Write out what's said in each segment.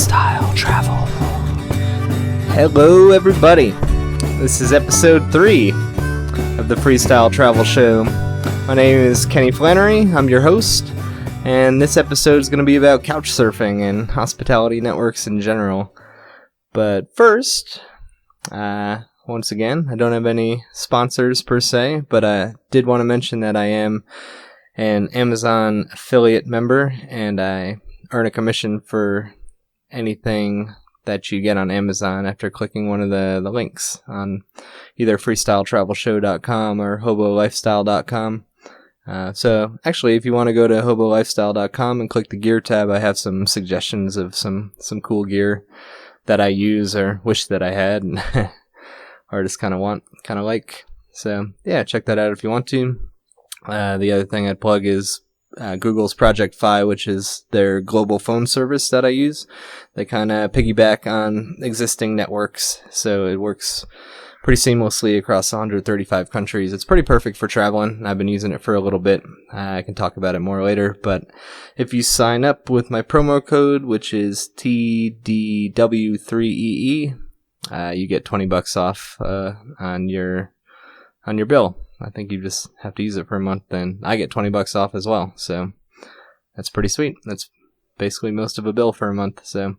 Freestyle Travel. Hello, everybody. This is episode 3 of the Freestyle Travel Show. My name is Kenny Flannery. I'm your host, and this episode is going to be about couchsurfing and hospitality networks in general. But first, once again, I don't have any sponsors per se, but I did want to mention that I am an Amazon affiliate member, and I earn a commission for anything that you get on Amazon after clicking one of the links on either freestyletravelshow.com or hobolifestyle.com. So actually, if you want to go to hobolifestyle.com and click the gear tab, I have some suggestions of some cool gear that I use or wish that I had and or just kind of like. So yeah, check that out if you want to. The other thing I'd plug is Google's Project Fi, which is their global phone service that I use. They kind of piggyback on existing networks, so it works pretty seamlessly across 135 countries. It's pretty perfect for traveling. I've been using it for a little bit. I can talk about it more later, but if you sign up with my promo code, which is TDW3EE, you get $20 off on your bill. I think you just have to use it for a month, then I get $20 off as well. So that's pretty sweet. That's basically most of a bill for a month. So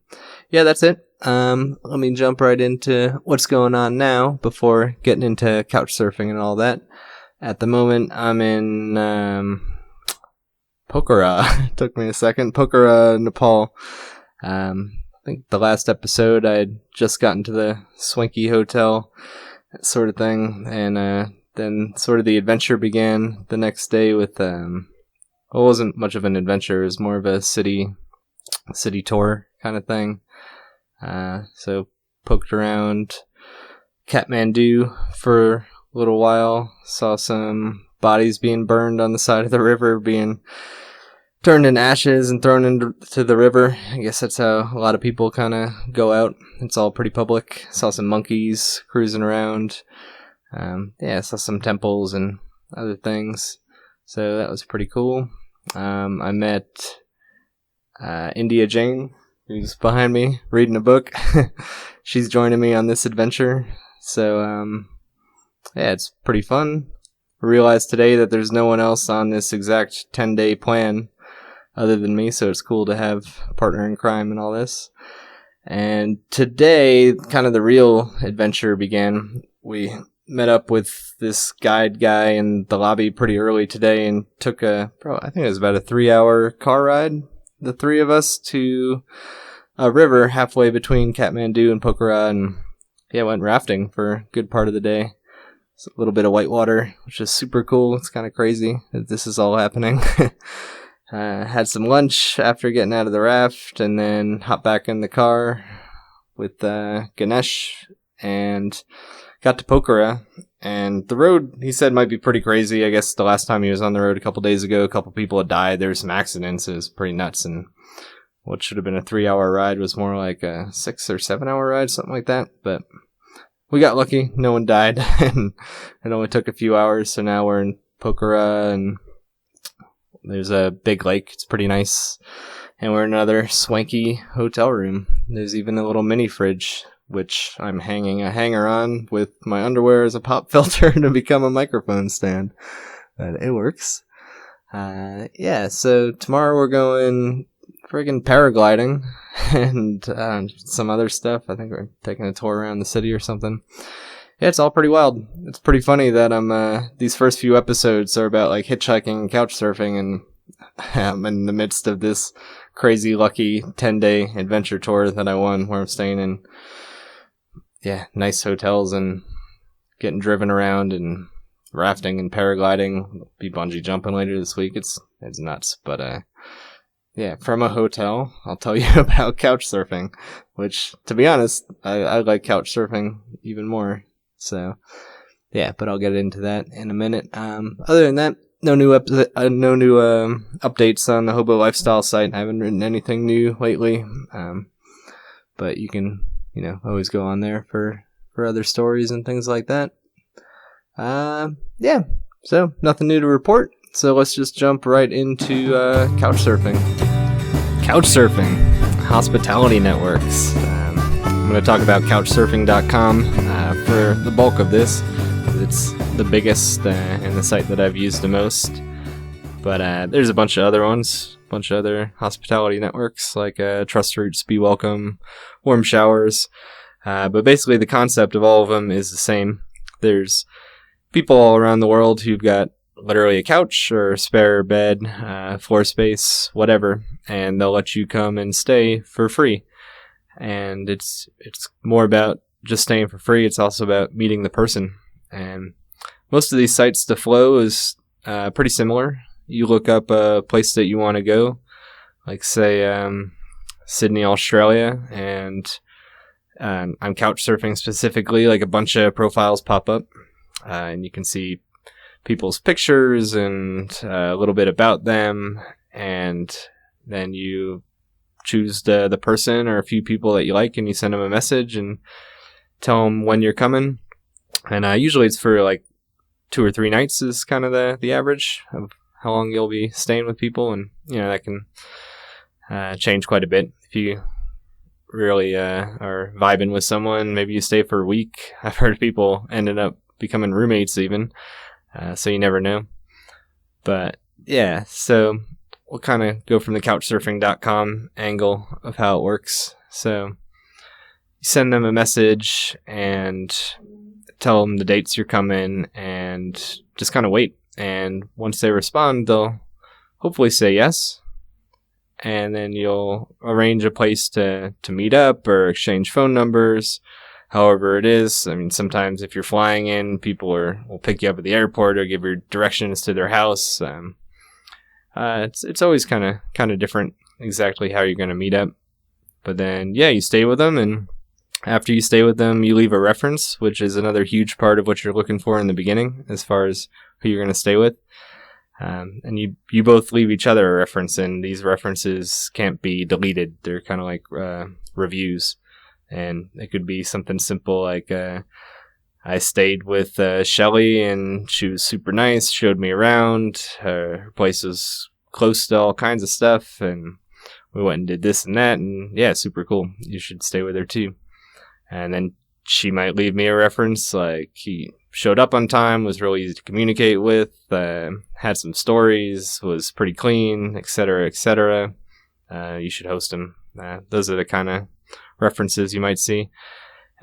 yeah, that's it. Let me jump right into what's going on now before getting into couch surfing and all that. At the moment, I'm in Pokhara. It took me a second. Pokhara, Nepal. I think the last episode I had just gotten to the swanky hotel, that sort of thing, and then sort of the adventure began the next day with, it wasn't much of an adventure. It was more of a city tour kind of thing. So poked around Kathmandu for a little while, saw some bodies being burned on the side of the river, being turned into ashes and thrown into the river. I guess that's how a lot of people kind of go out. It's all pretty public. Saw some monkeys cruising around. I saw some temples and other things, so that was pretty cool. I met India Jane, who's behind me reading a book. She's joining me on this adventure, so it's pretty fun. I realized today that there's no one else on this exact 10-day plan other than me, so it's cool to have a partner in crime and all this. And today, kind of the real adventure began. We met up with this guide guy in the lobby pretty early today and took I think it was about a 3-hour car ride, the three of us, to a river halfway between Kathmandu and Pokhara, and went rafting for a good part of the day. It's a little bit of whitewater, which is super cool. It's kind of crazy that this is all happening. Had some lunch after getting out of the raft, and then hopped back in the car with Ganesh and got to Pokhara, and the road, he said, might be pretty crazy. I guess the last time he was on the road a couple days ago, a couple people had died. There were some accidents. It was pretty nuts, and what should have been a 3-hour ride was more like a 6 or 7 hour ride, something like that. But we got lucky. No one died, and it only took a few hours, so now we're in Pokhara, and there's a big lake. It's pretty nice, and we're in another swanky hotel room. There's even a little mini fridge, which I'm hanging a hanger on with my underwear as a pop filter to become a microphone stand. But it works. So tomorrow we're going friggin' paragliding and some other stuff. I think we're taking a tour around the city or something. Yeah, it's all pretty wild. It's pretty funny that these first few episodes are about like hitchhiking and couch surfing, and I'm in the midst of this crazy lucky 10-day adventure tour that I won, where I'm staying in nice hotels and getting driven around and rafting and paragliding. Be bungee jumping later this week. It's nuts. But from a hotel, I'll tell you about couch surfing, which, to be honest, I like couch surfing even more. So but I'll get into that in a minute. Other than that, no new updates on the Hobo Lifestyle site. I haven't written anything new lately. But you can always go on there for other stories and things like that. So nothing new to report. So let's just jump right into couch surfing. Couch surfing. hospitality networks. I'm going to talk about Couchsurfing.com for the bulk of this. It's the biggest and the site that I've used the most. But there's a bunch of other ones, a bunch of other hospitality networks like Trust Routes, Be Welcome, Warm Showers. But basically the concept of all of them is the same. There's people all around the world who've got literally a couch or a spare bed, floor space, whatever, and they'll let you come and stay for free. And it's more about just staying for free. It's also about meeting the person. And most of these sites, the flow is pretty similar. You look up a place that you want to go, like say Sydney, Australia, and I'm couch surfing specifically, like a bunch of profiles pop up, and you can see people's pictures and a little bit about them, and then you choose the person or a few people that you like, and you send them a message and tell them when you're coming. And usually it's for like 2 or 3 nights is kind of the average of how long you'll be staying with people, and that can change quite a bit. If you really are vibing with someone, maybe you stay for a week. I've heard people ended up becoming roommates even, so you never know. But yeah, so we'll kind of go from the Couchsurfing.com angle of how it works. So you send them a message and tell them the dates you're coming and just kind of wait. And once they respond, they'll hopefully say yes. And then you'll arrange a place to meet up or exchange phone numbers, however it is. I mean, sometimes if you're flying in, people will pick you up at the airport or give you directions to their house. It's always kind of different exactly how you're going to meet up. But then, yeah, you stay with them, and after you stay with them, you leave a reference, which is another huge part of what you're looking for in the beginning as far as who you're going to stay with. And you both leave each other a reference, and these references can't be deleted. They're kind of like reviews, and it could be something simple like I stayed with Shelly, and she was super nice, showed me around. Her place was close to all kinds of stuff, and we went and did this and that, and yeah, super cool. You should stay with her too. And then she might leave me a reference like he showed up on time, was really easy to communicate with, had some stories, was pretty clean, etc., etc. You should host him. Those are the kind of references you might see.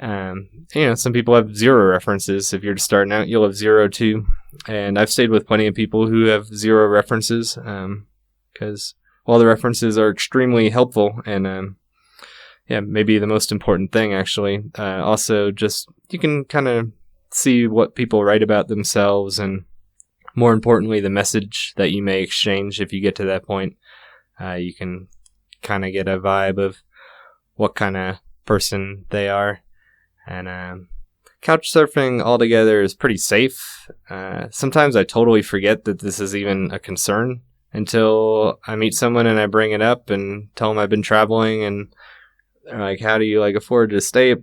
Some people have 0 references. If you're just starting out, you'll have 0 too. And I've stayed with plenty of people who have 0 references, because while the references are extremely helpful and maybe the most important thing actually, also just you can kind of see what people write about themselves, and more importantly, the message that you may exchange. If you get to that point, you can kind of get a vibe of what kind of person they are. And Couchsurfing altogether is pretty safe. Sometimes I totally forget that this is even a concern until I meet someone and I bring it up and tell them I've been traveling, and they're like, how do you afford to stay at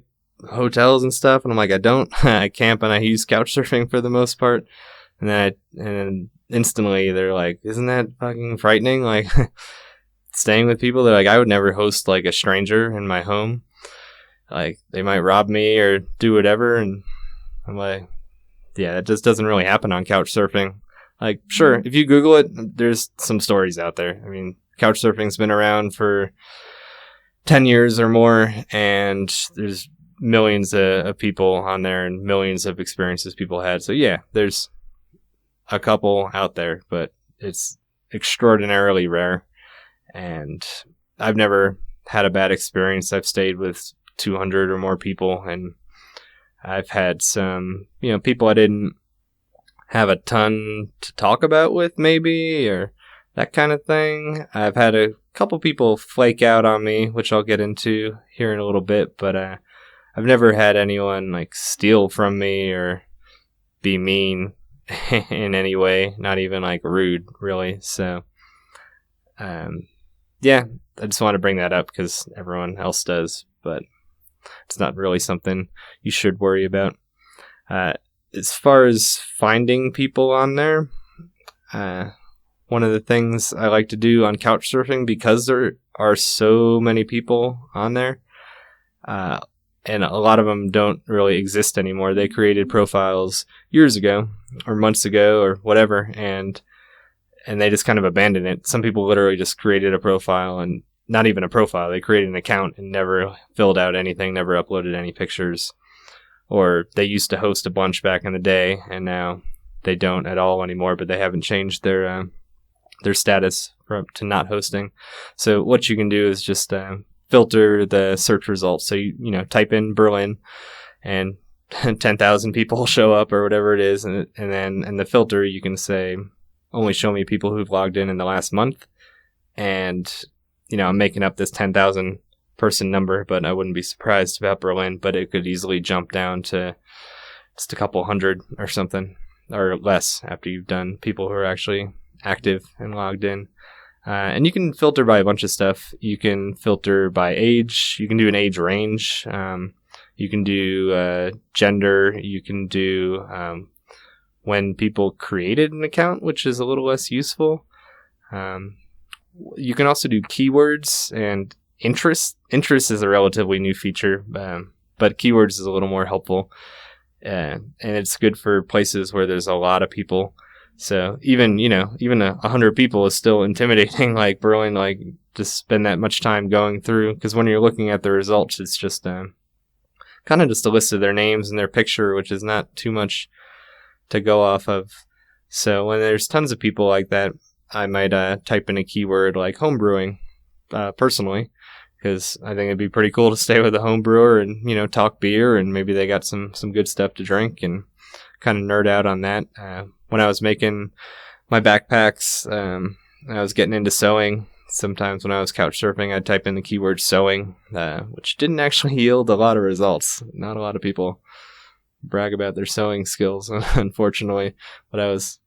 hotels and stuff? And I'm like, I don't. I camp and I use Couchsurfing for the most part. And then instantly they're like, isn't that fucking frightening? Like staying with people, they're like, I would never host like a stranger in my home. Like they might rob me or do whatever. And I'm like, yeah, that just doesn't really happen on Couchsurfing. Like, sure, if you Google it, there's some stories out there. I mean, Couchsurfing's been around for 10 years or more, and there's millions of people on there and millions of experiences people had. So yeah, there's a couple out there, but it's extraordinarily rare. And I've never had a bad experience. I've stayed with 200 or more people, and I've had some, people I didn't have a ton to talk about with maybe, or that kind of thing. I've had a couple people flake out on me, which I'll get into here in a little bit, but I've never had anyone like steal from me or be mean in any way, not even like rude, really. So, yeah, I just want to bring that up because everyone else does, but it's not really something you should worry about. As far as finding people on there, one of the things I like to do on Couchsurfing, because there are so many people on there. And a lot of them don't really exist anymore. They created profiles years ago or months ago or whatever, and they just kind of abandoned it. Some people literally just created a profile, and not even a profile. They created an account and never filled out anything, never uploaded any pictures. Or they used to host a bunch back in the day, and now they don't at all anymore, but they haven't changed their status to not hosting. So what you can do is just filter the search results. So you type in Berlin, and 10,000 people show up or whatever it is, and then in the filter you can say only show me people who've logged in the last month. And I'm making up this 10,000 person number, but I wouldn't be surprised about Berlin, but it could easily jump down to just a couple hundred or something, or less, after you've done people who are actually active and logged in. And you can filter by a bunch of stuff. You can filter by age. You can do an age range. You can do gender. You can do when people created an account, which is a little less useful. You can also do keywords and interest. Interest is a relatively new feature, but keywords is a little more helpful. And it's good for places where there's a lot of people. So even 100 people is still intimidating, like Berlin, like to spend that much time going through. Because when you're looking at the results, it's just kind of just a list of their names and their picture, which is not too much to go off of. So when there's tons of people like that, I might type in a keyword like homebrewing, personally, because I think it'd be pretty cool to stay with a home brewer and, talk beer, and maybe they got some good stuff to drink, and kind of nerd out on that. When I was making my backpacks, I was getting into sewing. Sometimes when I was couch surfing, I'd type in the keyword sewing, which didn't actually yield a lot of results. Not a lot of people brag about their sewing skills, unfortunately. But I was,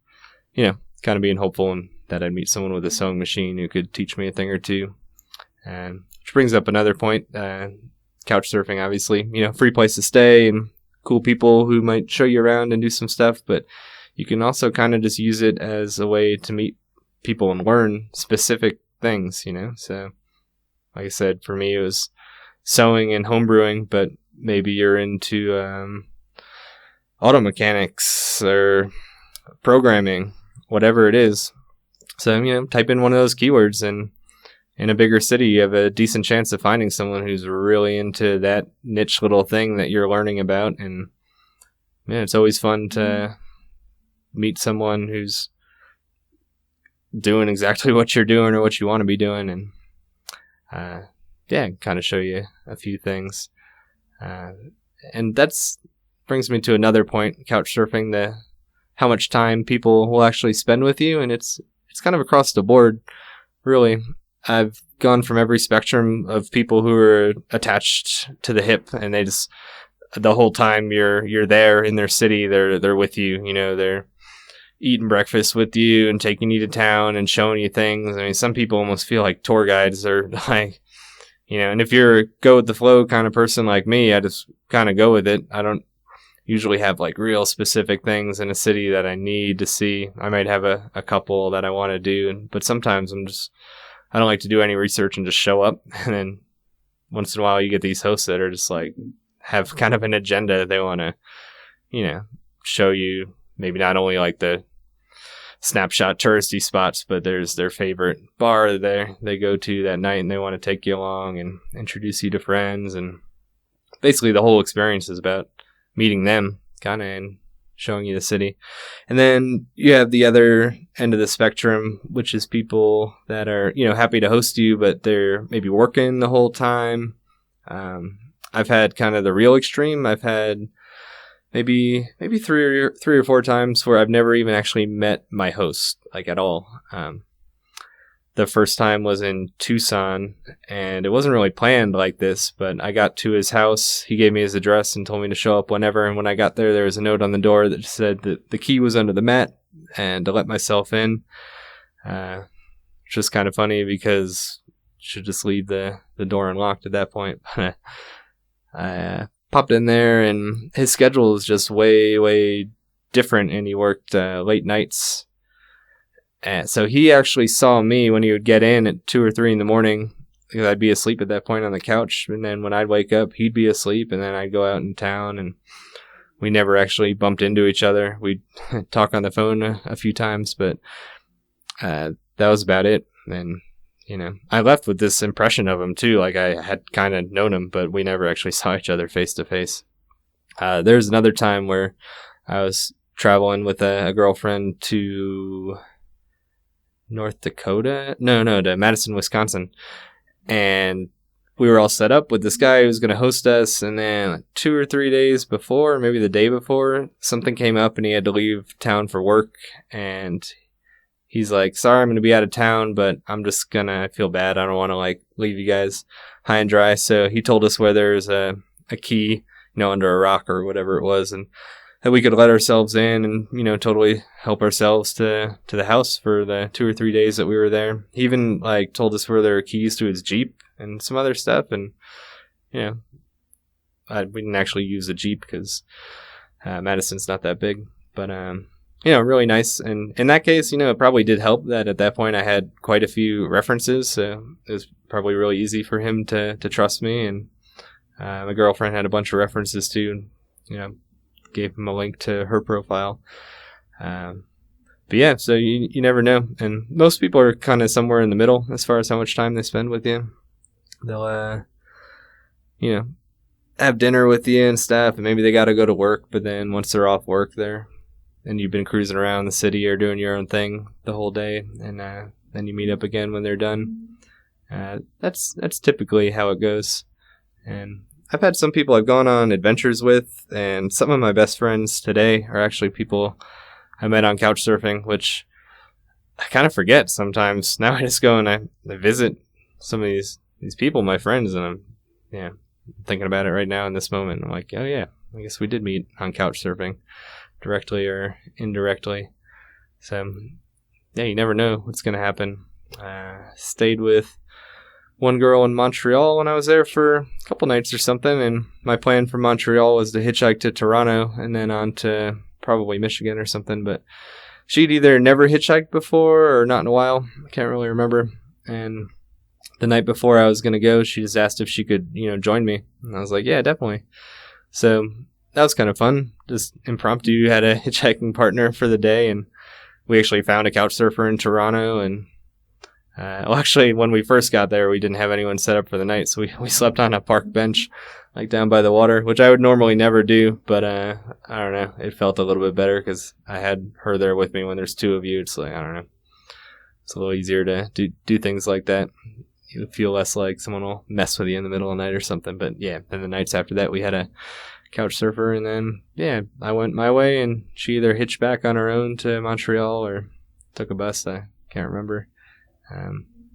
kind of being hopeful and that I'd meet someone with a sewing machine who could teach me a thing or two. Which brings up another point. Couch surfing, obviously, free place to stay and cool people who might show you around and do some stuff, but you can also kind of just use it as a way to meet people and learn specific things, So, like I said, for me, it was sewing and homebrewing, but maybe you're into auto mechanics or programming, whatever it is. So, type in one of those keywords, and in a bigger city, you have a decent chance of finding someone who's really into that niche little thing that you're learning about. And it's always fun to meet someone who's doing exactly what you're doing or what you want to be doing, and kind of show you a few things. And that's brings me to another point, couch surfing, how much time people will actually spend with you, and it's kind of across the board, really. I've gone from every spectrum of people who are attached to the hip, and they just, the whole time you're there in their city, they're with you, they're eating breakfast with you and taking you to town and showing you things. I mean, some people almost feel like tour guides, or like, and if you're a go with the flow kind of person like me, I just kind of go with it. I don't usually have like real specific things in a city that I need to see. I might have a couple that I want to do, but sometimes I don't like to do any research and just show up. And then once in a while you get these hosts that are just like, have kind of an agenda. They want to, show you maybe not only like the snapshot touristy spots, but there's their favorite bar they go to that night, and they want to take you along and introduce you to friends. And basically the whole experience is about meeting them kind of and showing you the city. And then you have the other end of the spectrum, which is people that are, happy to host you, but they're maybe working the whole time. I've had kind of the real extreme. I've had maybe three or four times where I've never even actually met my host, like, at all. The first time was in Tucson, and it wasn't really planned like this, but I got to his house. He gave me his address and told me to show up whenever. And when I got there was a note on the door that said that the key was under the mat and to let myself in. Which was kind of funny because I should just leave the door unlocked at that point. I popped in there, and his schedule was just way, way different, and he worked late nights. So he actually saw me when he would get in at 2 or 3 in the morning, because I'd be asleep at that point on the couch, and then when I'd wake up, he'd be asleep, and then I'd go out in town, and we never actually bumped into each other. We'd talk on the phone a few times, but that was about it. And, you know, I left with this impression of him too. Like, I had kind of known him, but we never actually saw each other face to face. There's another time where I was traveling with a girlfriend to North Dakota. No, to Madison, Wisconsin. And we were all set up with this guy who was going to host us. And then 2 or 3 days before, maybe the day before, something came up and he had to leave town for work. And he's like, sorry, I'm going to be out of town, but I'm just going to feel bad. I don't want to like leave you guys high and dry. So he told us where there's a key, you know, under a rock or whatever it was. And that we could let ourselves in and, you know, totally help ourselves to the house for the 2 or 3 days that we were there. He even like told us where there were keys to his Jeep and some other stuff. And, you know, we didn't actually use the Jeep because Madison's not that big, but, you know, really nice. And in that case, you know, it probably did help that at that point I had quite a few references. So it was probably really easy for him to trust me. And my girlfriend had a bunch of references too, you know, gave him a link to her profile. But yeah, so you never know. And most people are kind of somewhere in the middle as far as how much time they spend with you. They'll, you know, have dinner with you and stuff, and maybe they got to go to work, but then once they're off work and you've been cruising around the city or doing your own thing the whole day, and then you meet up again when they're done. That's typically how it goes. And I've had some people I've gone on adventures with, and some of my best friends today are actually people I met on Couchsurfing, which I kind of forget sometimes. Now I just go and I visit some of these people, my friends, and I'm thinking about it right now in this moment. I'm like, oh yeah, I guess we did meet on Couchsurfing, directly or indirectly. So yeah, you never know what's going to happen. Stayed with one girl in Montreal when I was there for a couple nights or something, and my plan for Montreal was to hitchhike to Toronto and then on to probably Michigan or something, but she'd either never hitchhiked before or not in a while. I can't really remember. And the night before I was going to go, she just asked if she could, you know, join me. And I was like, yeah, definitely. So that was kind of fun. Just impromptu, had a hitchhiking partner for the day, and we actually found a couch surfer in Toronto. And well, actually, when we first got there, we didn't have anyone set up for the night, so we slept on a park bench, like down by the water, which I would normally never do, but I don't know, it felt a little bit better because I had her there with me. When there's two of you, it's like, I don't know, it's a little easier to do things like that. You feel less like someone will mess with you in the middle of the night or something. But yeah, then the nights after that, we had a couch surfer, and then yeah, I went my way, and she either hitched back on her own to Montreal or took a bus. I can't remember.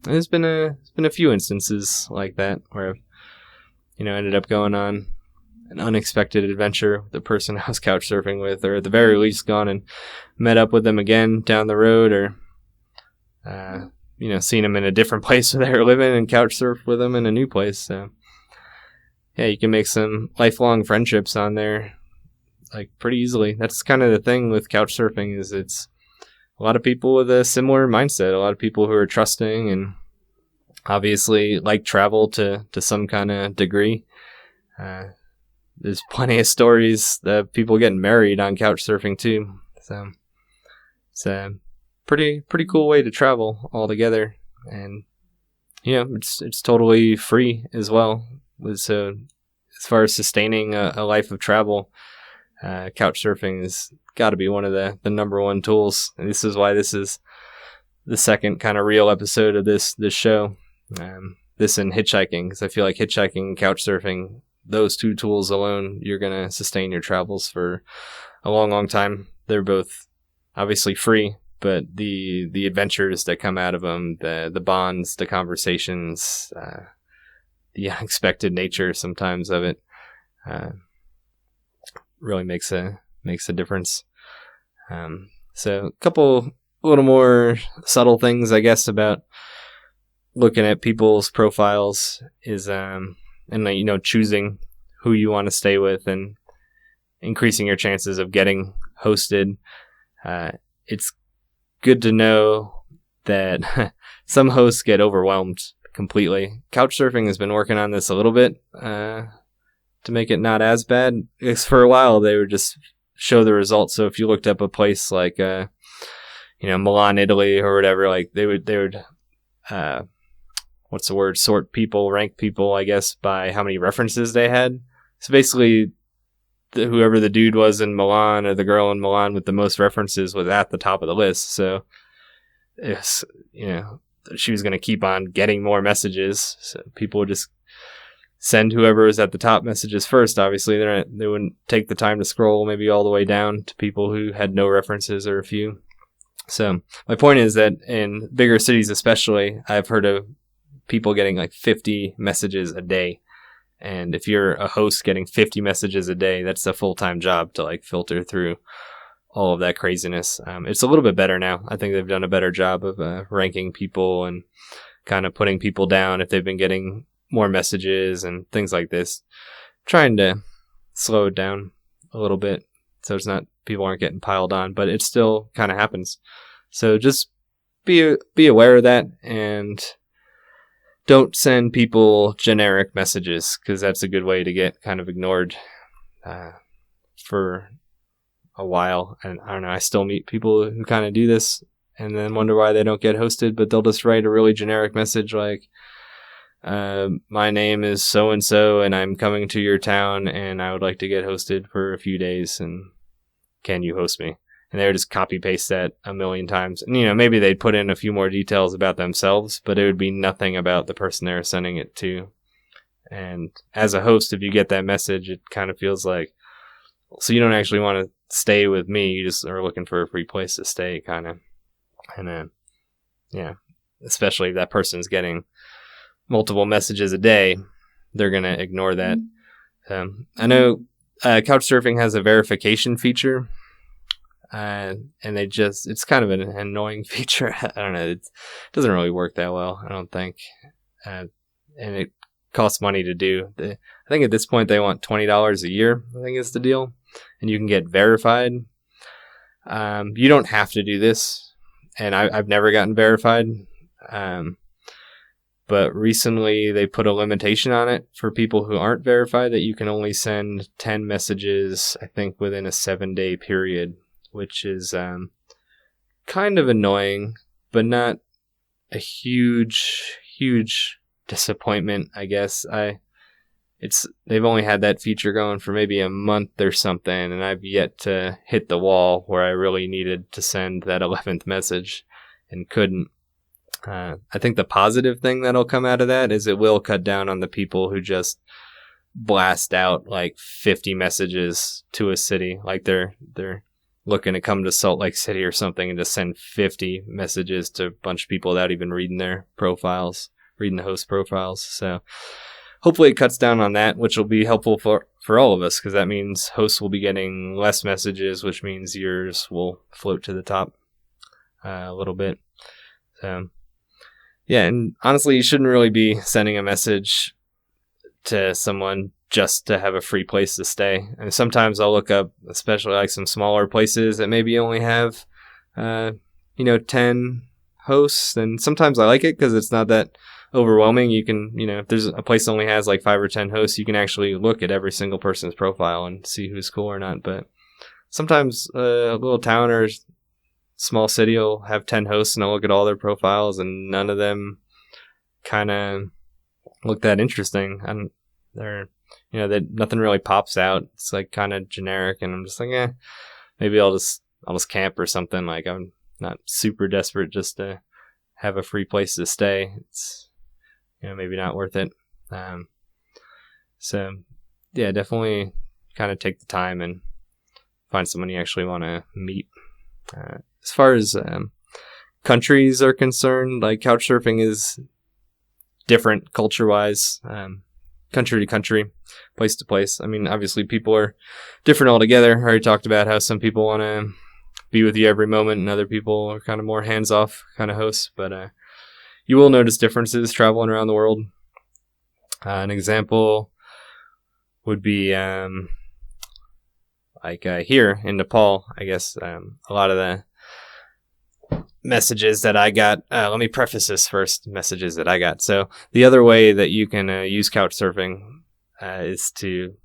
There's been a few instances like that where I've, you know, ended up going on an unexpected adventure with the person I was couch surfing with, or at the very least gone and met up with them again down the road, or you know, seen them in a different place where they were living and couch surf with them in a new place. So yeah, you can make some lifelong friendships on there, like, pretty easily. That's kind of the thing with couch surfing, is it's a lot of people with a similar mindset, a lot of people who are trusting and obviously like travel to some kind of degree. There's plenty of stories of people getting married on couch surfing too. So it's a pretty cool way to travel altogether. And, you know, it's totally free as well. So as far as sustaining a life of travel, couch surfing has got to be one of the number one tools. And this is why this is the second kind of real episode of this show. This and hitchhiking, because I feel like hitchhiking and couch surfing, those two tools alone, you're going to sustain your travels for a long, long time. They're both obviously free, but the adventures that come out of them, the bonds, the conversations, the unexpected nature sometimes of it, really makes a difference. So a couple little more subtle things, I guess, about looking at people's profiles is, and, you know, choosing who you want to stay with and increasing your chances of getting hosted. It's good to know that some hosts get overwhelmed completely. Couchsurfing has been working on this a little bit to make it not as bad. Because for a while, they would just show the results. So if you looked up a place like, Milan, Italy or whatever, like they would sort people, rank people, I guess, by how many references they had. So basically, whoever the dude was in Milan or the girl in Milan with the most references was at the top of the list. So it's, she was going to keep on getting more messages. So people would just send whoever was at the top messages first. Obviously, they wouldn't take the time to scroll maybe all the way down to people who had no references or a few. So my point is that in bigger cities especially, I've heard of people getting like 50 messages a day. And if you're a host getting 50 messages a day, that's a full-time job to like filter through all of that craziness. It's a little bit better now. I think they've done a better job of ranking people and kind of putting people down if they've been getting more messages and things like this. Trying to slow it down a little bit so it's not people aren't getting piled on, but it still kind of happens. So just be aware of that and don't send people generic messages, because that's a good way to get kind of ignored for a while. And I don't know, I still meet people who kind of do this and then wonder why they don't get hosted, but they'll just write a really generic message like, my name is so-and-so and I'm coming to your town and I would like to get hosted for a few days and can you host me? And they would just copy paste that a million times. And, maybe they'd put in a few more details about themselves, but it would be nothing about the person they're sending it to. And as a host, if you get that message, it kind of feels like, so you don't actually want to stay with me. You just are looking for a free place to stay, kind of. And then, especially if that person's getting multiple messages a day, they're going to ignore that. I know Couchsurfing has a verification feature. And it's kind of an annoying feature. I don't know. It doesn't really work that well, I don't think. And it costs money to do. I think at this point they want $20 a year, I think is the deal. And you can get verified. You don't have to do this. And I've never gotten verified. But recently they put a limitation on it for people who aren't verified that you can only send 10 messages, I think, within a 7-day period, which is kind of annoying, but not a huge disappointment, I guess. They've only had that feature going for maybe a month or something, and I've yet to hit the wall where I really needed to send that 11th message and couldn't. I think the positive thing that'll come out of that is it will cut down on the people who just blast out like 50 messages to a city, like they're looking to come to Salt Lake City or something and just send 50 messages to a bunch of people without even reading their profiles, reading the host profiles. So hopefully it cuts down on that, which will be helpful for all of us, because that means hosts will be getting less messages, which means yours will float to the top a little bit. So yeah, and honestly, you shouldn't really be sending a message to someone just to have a free place to stay. And sometimes I'll look up, especially like some smaller places that maybe only have, 10 hosts. And sometimes I like it because it's not that overwhelming. You can, if there's a place that only has like 5 or 10 hosts, you can actually look at every single person's profile and see who's cool or not. But sometimes a little town or small city will have 10 hosts and I'll look at all their profiles and none of them kind of look that interesting. And they're, that nothing really pops out. It's like kind of generic, and I'm just like, maybe I'll just camp or something. Like I'm not super desperate just to have a free place to stay. It's, maybe not worth it. So yeah, definitely kind of take the time and find someone you actually want to meet. As far as countries are concerned, like Couchsurfing is different culture-wise. Country to country, place to place. I mean, obviously people are different altogether. I already talked about how some people want to be with you every moment and other people are kind of more hands-off kind of hosts, but you will notice differences traveling around the world. An example would be here in Nepal, I guess. A lot of messages that I got. Let me preface this first. Messages that I got. So the other way that you can use Couchsurfing is to,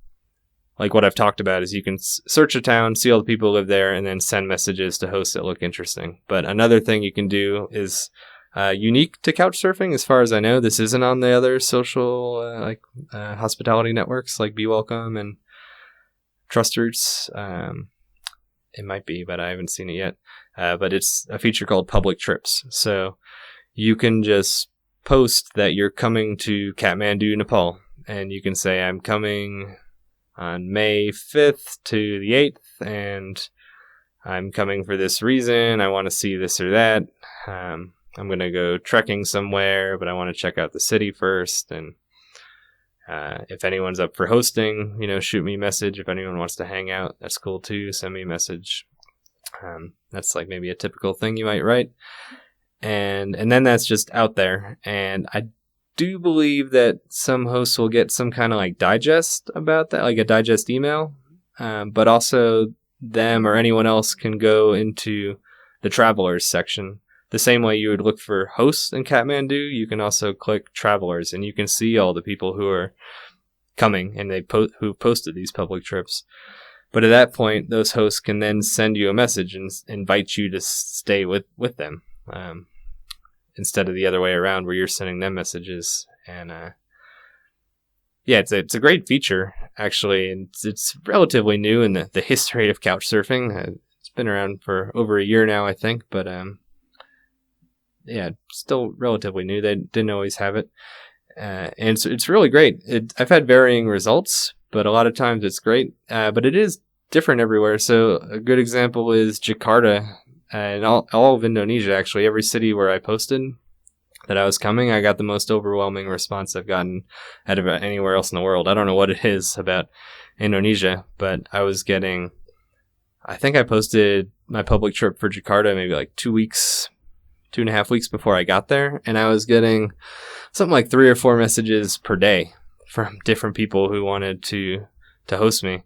like what I've talked about, is you can search a town, see all the people who live there, and then send messages to hosts that look interesting. But another thing you can do is unique to Couchsurfing, as far as I know. This isn't on the other social hospitality networks like Be Welcome and Trust Routes. It might be, but I haven't seen it yet. But it's a feature called Public Trips. So you can just post that you're coming to Kathmandu, Nepal. And you can say, I'm coming on May 5th to the 8th, and I'm coming for this reason. I want to see this or that. I'm going to go trekking somewhere, but I want to check out the city first. And if anyone's up for hosting, shoot me a message. If anyone wants to hang out, that's cool too. Send me a message. That's like maybe a typical thing you might write. And then that's just out there. And I do believe that some hosts will get some kind of like digest about that, like a digest email. But also them or anyone else can go into the travelers section. The same way you would look for hosts in Kathmandu, you can also click travelers, and you can see all the people who are coming and who posted these public trips. But at that point, those hosts can then send you a message and invite you to stay with them, instead of the other way around where you're sending them messages. And it's a great feature, actually. And it's relatively new in the history of Couchsurfing. It's been around for over a year now, I think, but still relatively new. They didn't always have it. And it's really great. I've had varying results, but a lot of times it's great. But it is different everywhere. So a good example is Jakarta and all of Indonesia, actually. Every city where I posted that I was coming, I got the most overwhelming response I've gotten out of anywhere else in the world. I don't know what it is about Indonesia, but I was getting, I think I posted my public trip for Jakarta maybe like 2.5 weeks before I got there, and I was getting something like 3 or 4 messages per day from different people who wanted to host me.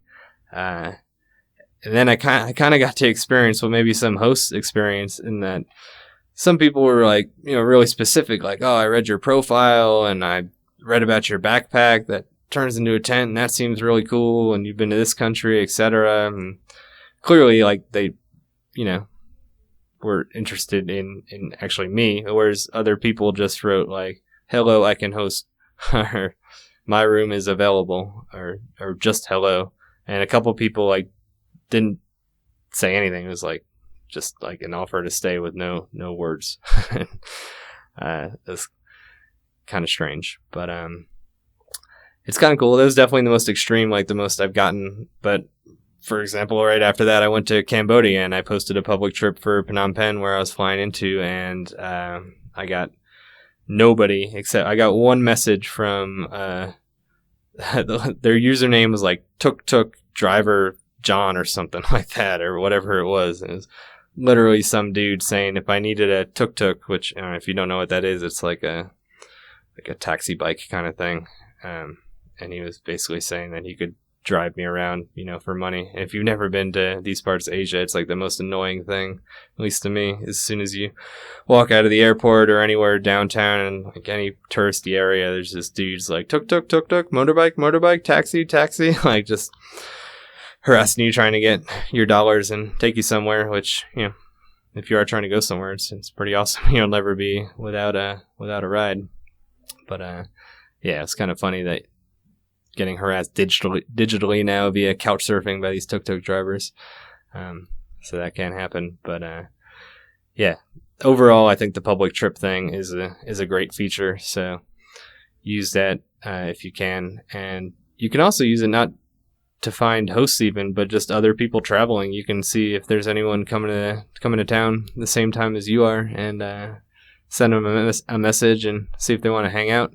And then I kind of got to experience what maybe some hosts experience, in that some people were like, really specific, like, oh, I read your profile and I read about your backpack that turns into a tent, and that seems really cool, and you've been to this country, etc. And clearly, like, they, were interested in actually me, whereas other people just wrote like, hello, I can host, or my room is available, or just hello. And a couple people like didn't say anything. It was like just like an offer to stay with no words. It's kind of strange, but it's kind of cool. That was definitely the most extreme, like the most I've gotten. But for example, right after that, I went to Cambodia and I posted a public trip for Phnom Penh, where I was flying into, and I got nobody except I got one message from their username was like Tuk Driver John or something like that, or whatever it was. And it was literally some dude saying if I needed a tuk-tuk, which if you don't know what that is, it's like a taxi bike kind of thing. And he was basically saying that he could drive me around, for money. And if you've never been to these parts of Asia, it's like the most annoying thing, at least to me. As soon as you walk out of the airport or anywhere downtown and like any touristy area, there's this dude's like tuk, motorbike, taxi, like just harassing you, trying to get your dollars and take you somewhere, which, if you are trying to go somewhere, it's pretty awesome. You'll never be without a ride. But it's kind of funny that getting harassed digitally now via Couchsurfing by these tuk-tuk drivers. So that can happen. But overall, I think the public trip thing is a great feature. So use that if you can. And you can also use it not to find hosts even, but just other people traveling. You can see if there's anyone coming to town the same time as you are, and send them a message and see if they want to hang out,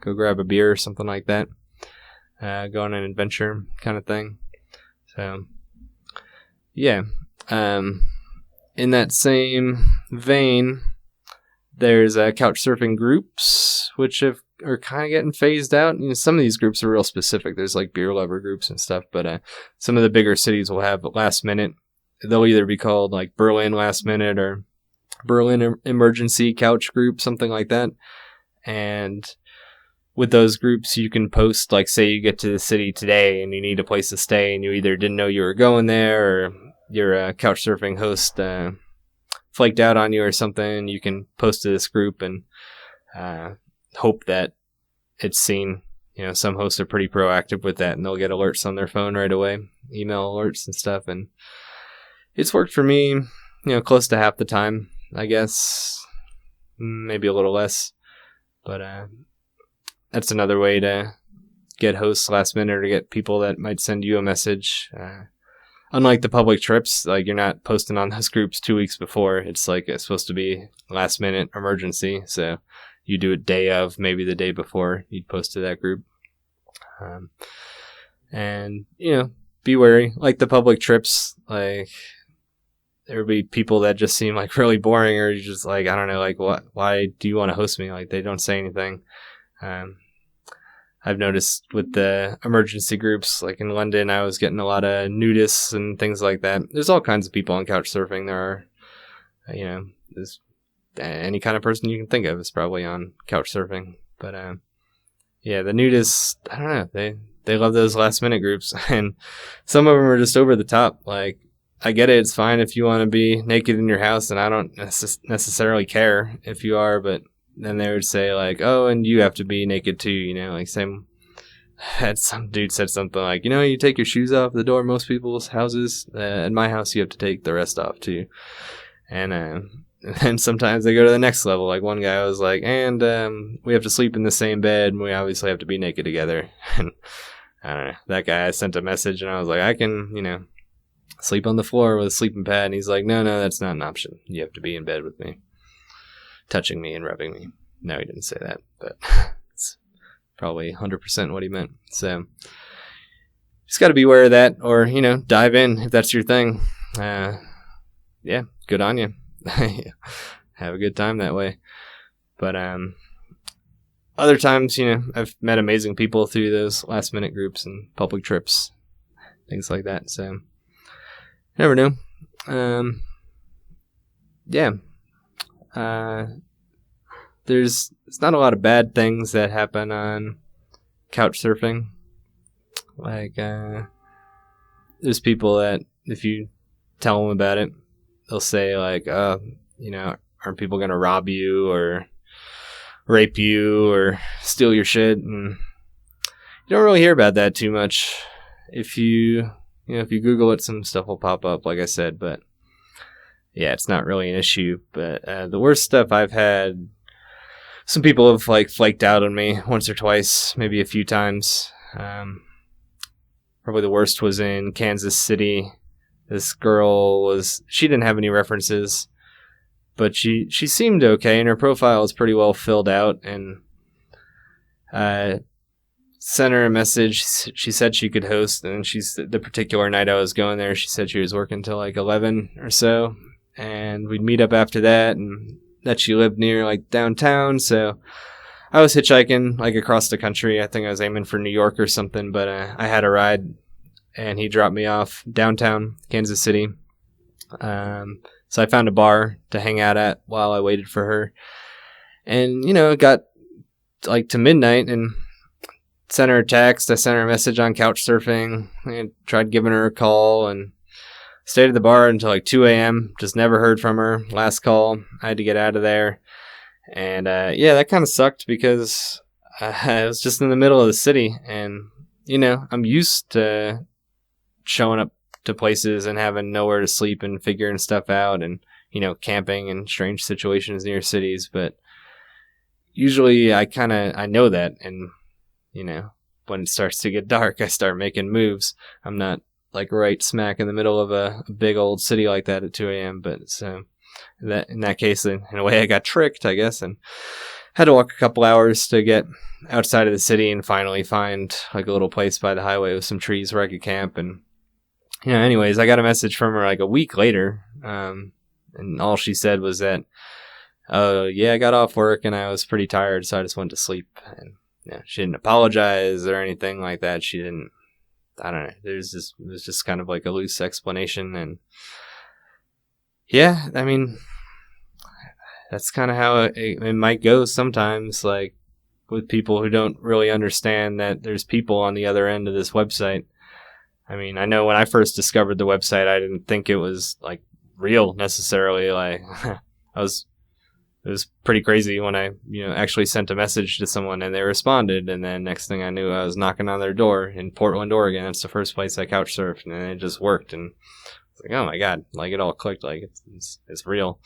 go grab a beer or something like that. Go on an adventure kind of thing. So, in that same vein, there's Couchsurfing groups, which are kind of getting phased out. Some of these groups are real specific. There's like beer lover groups and stuff, but some of the bigger cities will have last minute. They'll either be called like Berlin last minute or Berlin emergency couch group, something like that. And with those groups, you can post, like, say you get to the city today and you need a place to stay and you either didn't know you were going there or your Couchsurfing host flaked out on you or something. You can post to this group and hope that it's seen. You know, some hosts are pretty proactive with that and they'll get alerts on their phone right away, email alerts and stuff. And it's worked for me, you know, close to half the time, I guess, maybe a little less. But that's another way to get hosts last minute or to get people that might send you a message. Unlike the public trips, like, you're not posting on those groups 2 weeks before. It's like it's supposed to be last minute emergency. So you do it day of, maybe the day before you'd post to that group. And, you know, be wary. Like the public trips, like, there would be people that just seem like really boring, or you're just like, I don't know, like, why do you want to host me? Like, they don't say anything. I've noticed with the emergency groups, like in London, I was getting a lot of nudists and things like that. There's all kinds of people on Couchsurfing. There are, you know, there's any kind of person you can think of is probably on Couchsurfing. But yeah, the nudists, I don't know, they love those last minute groups, and some of them are just over the top. Like, I get it, it's fine if you want to be naked in your house, and I don't necessarily care if you are, but then they would say, like, oh, and you have to be naked too, you know, like, had some dude said something like, you know, you take your shoes off the door most people's houses. At my house, you have to take the rest off too. And then sometimes they go to the next level. Like, one guy was like, and we have to sleep in the same bed, and we obviously have to be naked together. And I don't know, that guy, I sent a message, and I was like, I can, you know, sleep on the floor with a sleeping pad. And he's like, no, that's not an option. You have to be in bed with me, touching me and rubbing me. No, he didn't say that, but it's probably 100% what he meant. So just got to be aware of that, or, you know, dive in if that's your thing. Yeah, good on you. Have a good time that way. But other times, you know, I've met amazing people through those last minute groups and public trips, things like that. So never know. Yeah. There's not a lot of bad things that happen on Couchsurfing. Like, there's people that if you tell them about it, they'll say, like, you know, aren't people going to rob you or rape you or steal your shit? And you don't really hear about that too much. If you Google it, some stuff will pop up, like I said, but yeah, it's not really an issue. But the worst stuff I've had, some people have, like, flaked out on me once or twice, maybe a few times. Probably the worst was in Kansas City. This girl she didn't have any references, but she seemed okay, and her profile was pretty well filled out, and sent her a message. She said she could host, and the particular night I was going there, she said she was working till like 11 or so, and we'd meet up after that, and that she lived near, like, downtown. So I was hitchhiking, like, across the country. I think I was aiming for New York or something, but I had a ride, and he dropped me off downtown Kansas City. So I found a bar to hang out at while I waited for her, and, you know, it got, like, to midnight, and sent her a text. I sent her a message on Couchsurfing. I tried giving her a call, and stayed at the bar until like 2 a.m. Just never heard from her. Last call, I had to get out of there. And yeah, that kind of sucked because I was just in the middle of the city. And, you know, I'm used to showing up to places and having nowhere to sleep and figuring stuff out and, you know, camping in strange situations near cities. But usually I know that. And, you know, when it starts to get dark, I start making moves. I'm not, like, right smack in the middle of a big old city like that at 2 a.m. But so in that case, in a way, I got tricked, I guess, and had to walk a couple hours to get outside of the city and finally find, like, a little place by the highway with some trees where I could camp. And, you know, anyways, I got a message from her like a week later, and all she said was that, oh, yeah, I got off work and I was pretty tired, so I just went to sleep. And, you know, she didn't apologize or anything like that. She didn't. I don't know. It was just kind of like a loose explanation. And yeah, I mean, that's kind of how it might go sometimes, like with people who don't really understand that there's people on the other end of this website. I mean, I know when I first discovered the website, I didn't think it was like real necessarily. Like it was pretty crazy when I, actually sent a message to someone and they responded. And then next thing I knew, I was knocking on their door in Portland, Oregon. That's the first place I couch surfed, and it just worked. And it's like, oh my God, like it all clicked. Like it's real.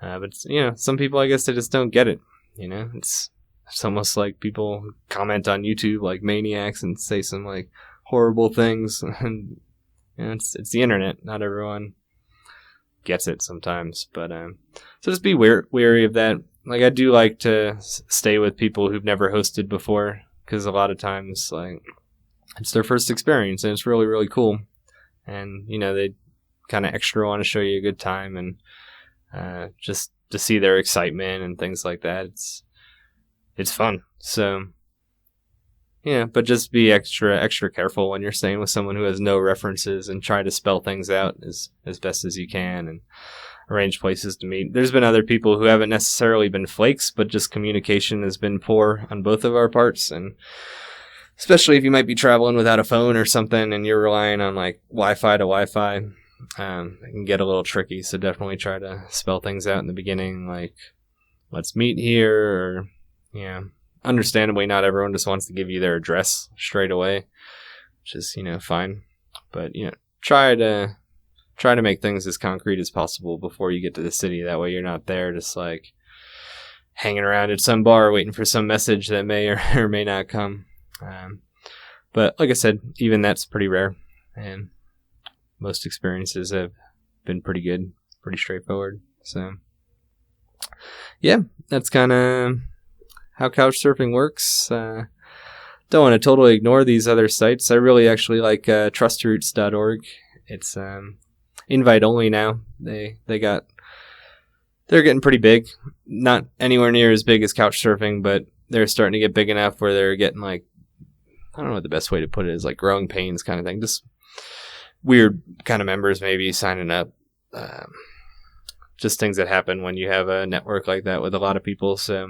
But some people, I guess they just don't get it. It's almost like people comment on YouTube like maniacs and say some like horrible things. And it's the internet. Not everyone gets it sometimes, but so just be wary of that. Like, I do like to stay with people who've never hosted before, because a lot of times, like, it's their first experience and it's really, really cool, and they kind of extra want to show you a good time, and just to see their excitement and things like that, it's fun. So yeah, but just be extra careful when you're staying with someone who has no references, and try to spell things out as best as you can, and arrange places to meet. There's been other people who haven't necessarily been flakes, but just communication has been poor on both of our parts, and especially if you might be traveling without a phone or something and you're relying on like Wi-Fi to Wi-Fi, it can get a little tricky. So definitely try to spell things out in the beginning, like let's meet here, or understandably, not everyone just wants to give you their address straight away, which is, fine. But, try to make things as concrete as possible before you get to the city. That way you're not there just like hanging around at some bar waiting for some message that may or may not come. But like I said, even that's pretty rare. And most experiences have been pretty good, pretty straightforward. So, yeah, that's kind of how Couchsurfing works. Don't want to totally ignore these other sites. I really actually like trustroots.org. It's invite only now. They're getting pretty big. Not anywhere near as big as Couchsurfing, but they're starting to get big enough where they're getting like, I don't know what the best way to put it is, like growing pains kind of thing. Just weird kind of members maybe signing up. Just things that happen when you have a network like that with a lot of people. So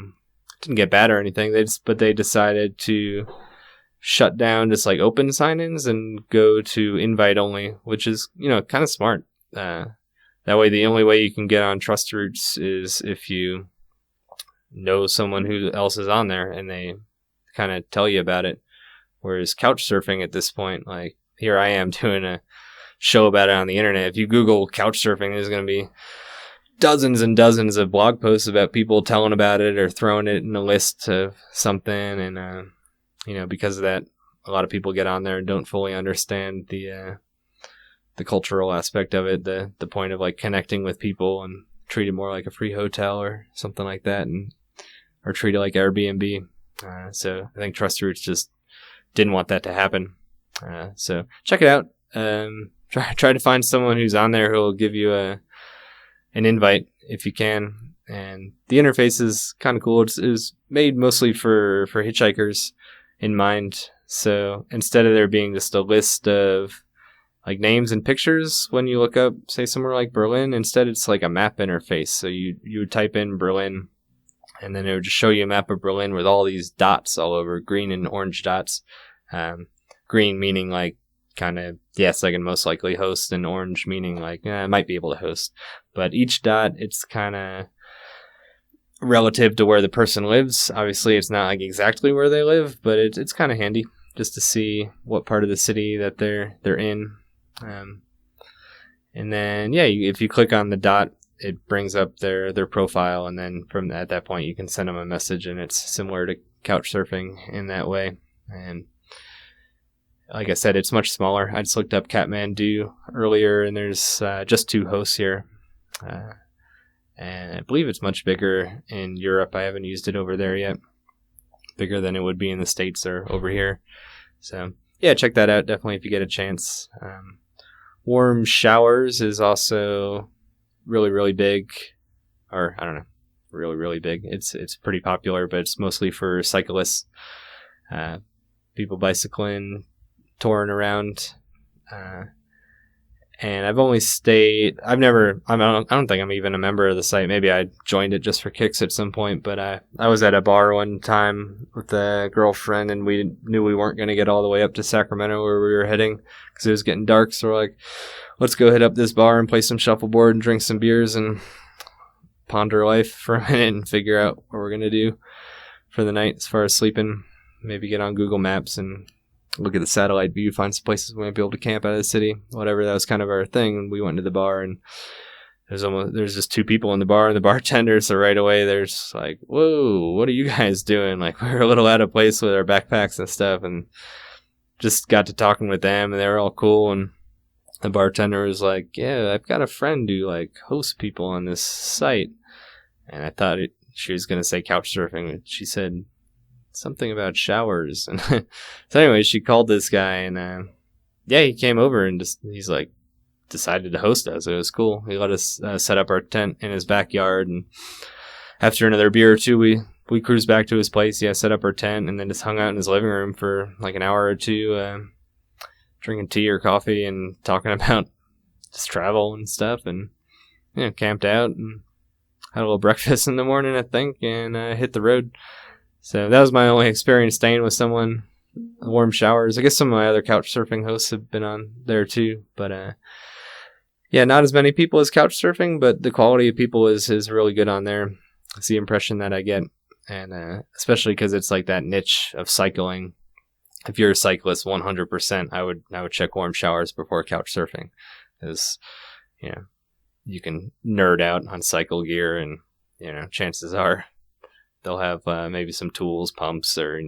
didn't get bad or anything. But they decided to shut down just like open sign-ins and go to invite only, which is, kind of smart. That way, the only way you can get on Trust Roots is if you know someone who else is on there and they kind of tell you about it. Whereas Couchsurfing at this point, like here I am doing a show about it on the internet. If you Google Couchsurfing, there's going to be dozens and dozens of blog posts about people telling about it or throwing it in a list of something. And, because of that, a lot of people get on there and don't fully understand the cultural aspect of it, the point of like connecting with people and treat it more like a free hotel or something like that, or treat it like Airbnb. So I think Trust Roots just didn't want that to happen. So check it out. Try to find someone who's on there who will give you an invite if you can. And the interface is kind of cool. It was made mostly for hitchhikers in mind. So instead of there being just a list of like names and pictures when you look up, say, somewhere like Berlin, instead it's like a map interface. So you would type in Berlin, and then it would just show you a map of Berlin with all these dots all over, green and orange dots. Green meaning like kind of, yes, I can most likely host, and orange meaning like, I might be able to host. But each dot, it's kind of relative to where the person lives. Obviously, it's not like exactly where they live, but it's kind of handy just to see what part of the city that they're in. And then, if you click on the dot, it brings up their profile, and then at that point, you can send them a message, and it's similar to Couchsurfing in that way. And like I said, it's much smaller. I just looked up Kathmandu earlier, and there's just 2 hosts here. And I believe it's much bigger in Europe. I haven't used it over there yet. Bigger than it would be in the States or over here. So, yeah, check that out definitely if you get a chance. Warm Showers is also really, really big. Or, I don't know, really, really big. It's pretty popular, but it's mostly for cyclists. People bicycling, touring around. And I've only stayed. I don't think I'm even a member of the site. Maybe I joined it just for kicks at some point. But I was at a bar one time with a girlfriend, and we knew we weren't going to get all the way up to Sacramento where we were heading because it was getting dark. So we're like, let's go hit up this bar and play some shuffleboard and drink some beers and ponder life for a minute and figure out what we're going to do for the night as far as sleeping. Maybe get on Google Maps and look at the satellite view, find some places we might be able to camp out of the city, whatever. That was kind of our thing. And we went to the bar, and there's just two people in the bar and the bartender. So right away, there's like, whoa, what are you guys doing? Like, we were a little out of place with our backpacks and stuff, and just got to talking with them, and they were all cool. And the bartender was like, yeah, I've got a friend who like hosts people on this site. And I thought she was going to say Couchsurfing, but she said something about showers. And so anyway, she called this guy, and he came over and he's like decided to host us. It was cool. He let us set up our tent in his backyard, and after another beer or two, we cruised back to his place. Yeah, set up our tent, and then just hung out in his living room for like an hour or two, drinking tea or coffee and talking about just travel and stuff, and camped out and had a little breakfast in the morning, I think, and hit the road. So that was my only experience staying with someone. Warm showers. I guess some of my other Couchsurfing hosts have been on there too. But not as many people as Couchsurfing, but the quality of people is really good on there. It's the impression that I get. And especially because it's like that niche of cycling. If you're a cyclist, 100%, I would check warm showers before Couchsurfing. Because, you can nerd out on cycle gear, and, chances are they'll have maybe some tools, pumps, or,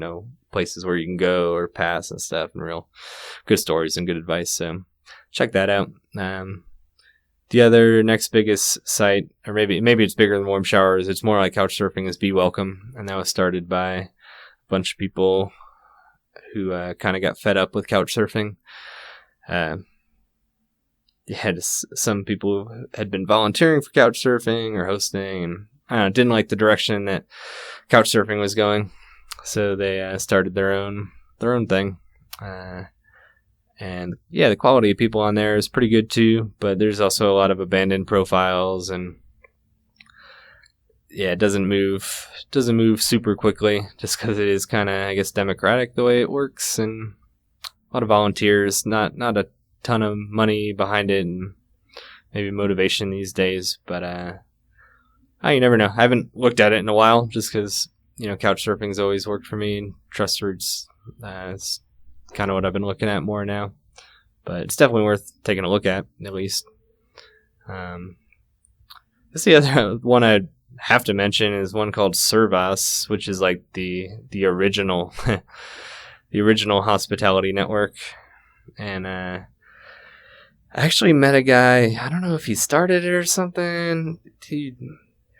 places where you can go or pass and stuff, and real good stories and good advice. So check that out. The other next biggest site, or maybe it's bigger than warm showers, it's more like Couchsurfing, is Be Welcome. And that was started by a bunch of people who kind of got fed up with Couchsurfing. Some people who had been volunteering for Couchsurfing or hosting, and didn't like the direction that Couchsurfing was going, so they started their own thing. And the quality of people on there is pretty good too, but there's also a lot of abandoned profiles, and it doesn't move super quickly, just because it is kind of, I guess, democratic the way it works, and a lot of volunteers, not a ton of money behind it, and maybe motivation these days, but you never know. I haven't looked at it in a while, just because Couchsurfing's always worked for me, and Trust Routes is kind of what I've been looking at more now, but it's definitely worth taking a look at least. That's the other one I have to mention, is one called Servas, which is like the original the original hospitality network. And I actually met a guy, I don't know if he started it or something,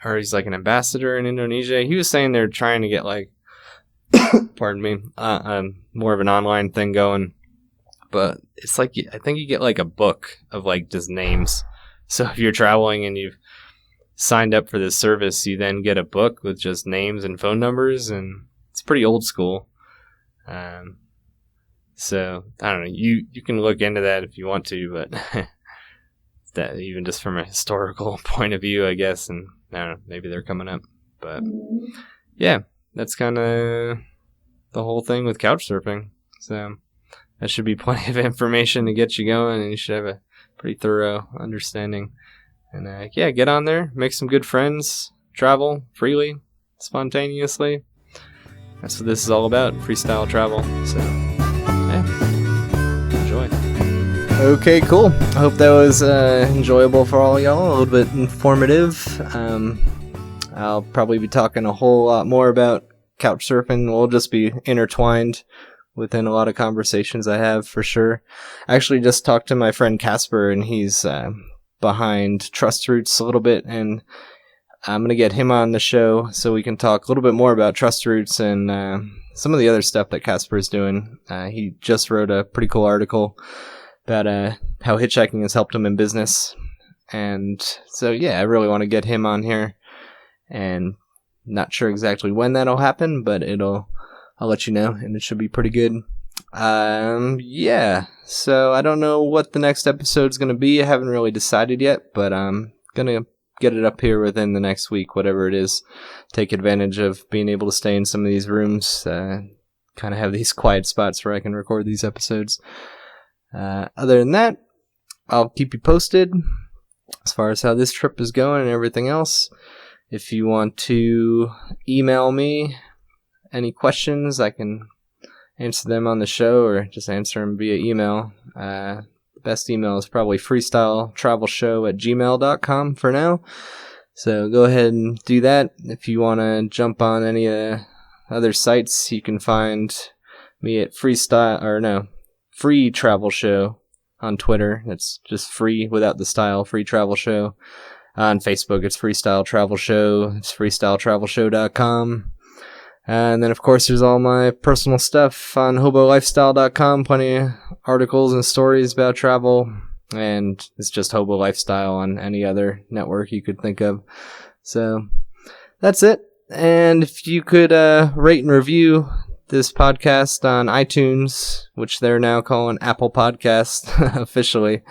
or he's like an ambassador in Indonesia. He was saying they're trying to get like pardon me, more of an online thing going, but it's like, I think you get like a book of like just names. So if you're traveling and you've signed up for this service, you then get a book with just names and phone numbers, and it's pretty old school. So I don't know, you can look into that if you want to, but that even just from a historical point of view, I guess, and I don't know, maybe they're coming up, but yeah, that's kind of the whole thing with Couchsurfing. So that should be plenty of information to get you going, and you should have a pretty thorough understanding. And get on there, make some good friends, travel freely, spontaneously. That's what this is all about, freestyle travel. So, enjoy. Okay, cool. I hope that was enjoyable for all y'all, a little bit informative. I'll probably be talking a whole lot more about Couchsurfing. We'll just be intertwined within a lot of conversations I have, for sure. I actually just talked to my friend Casper, and he's behind Trust Routes a little bit, and I'm going to get him on the show so we can talk a little bit more about Trust Routes and some of the other stuff that Casper is doing. He just wrote a pretty cool article about how hitchhiking has helped him in business. And so, I really want to get him on here, and not sure exactly when that'll happen, but I'll let you know, and it should be pretty good. Yeah. So I don't know what the next episode's going to be. I haven't really decided yet, but I'm going to get it up here within the next week, whatever it is. Take advantage of being able to stay in some of these rooms, kind of have these quiet spots where I can record these episodes. Other than that, I'll keep you posted as far as how this trip is going and everything else. If you want to email me any questions, I can answer them on the show or just answer them via email. The best email is probably freestyletravelshow@gmail.com for now. So go ahead and do that. If you want to jump on any other sites, you can find me at Free Travel Show on Twitter. It's just free without the style, Free Travel Show. On Facebook, it's Freestyle Travel Show. It's freestyletravelshow.com. And then, of course, there's all my personal stuff on hobolifestyle.com. Plenty of articles and stories about travel. And it's just Hobo Lifestyle on any other network you could think of. So that's it. And if you could rate and review this podcast on iTunes, which they're now calling Apple Podcast officially,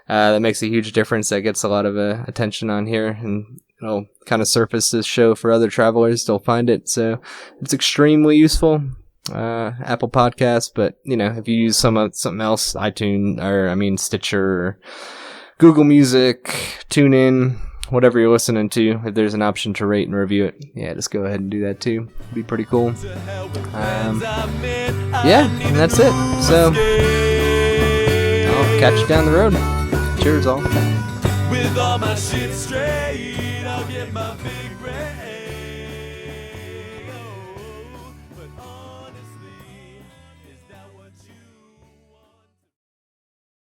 that makes a huge difference. That gets a lot of attention on here, and it'll kind of surface this show for other travelers. They'll find it, so it's extremely useful. Apple Podcast, but if you use something else, Stitcher, or Google Music, TuneIn, whatever you're listening to, if there's an option to rate and review it, just go ahead and do that too. It'd be pretty cool. And that's it. So I'll catch you down the road. Cheers, all. With all my shit straight, I'll get my big break.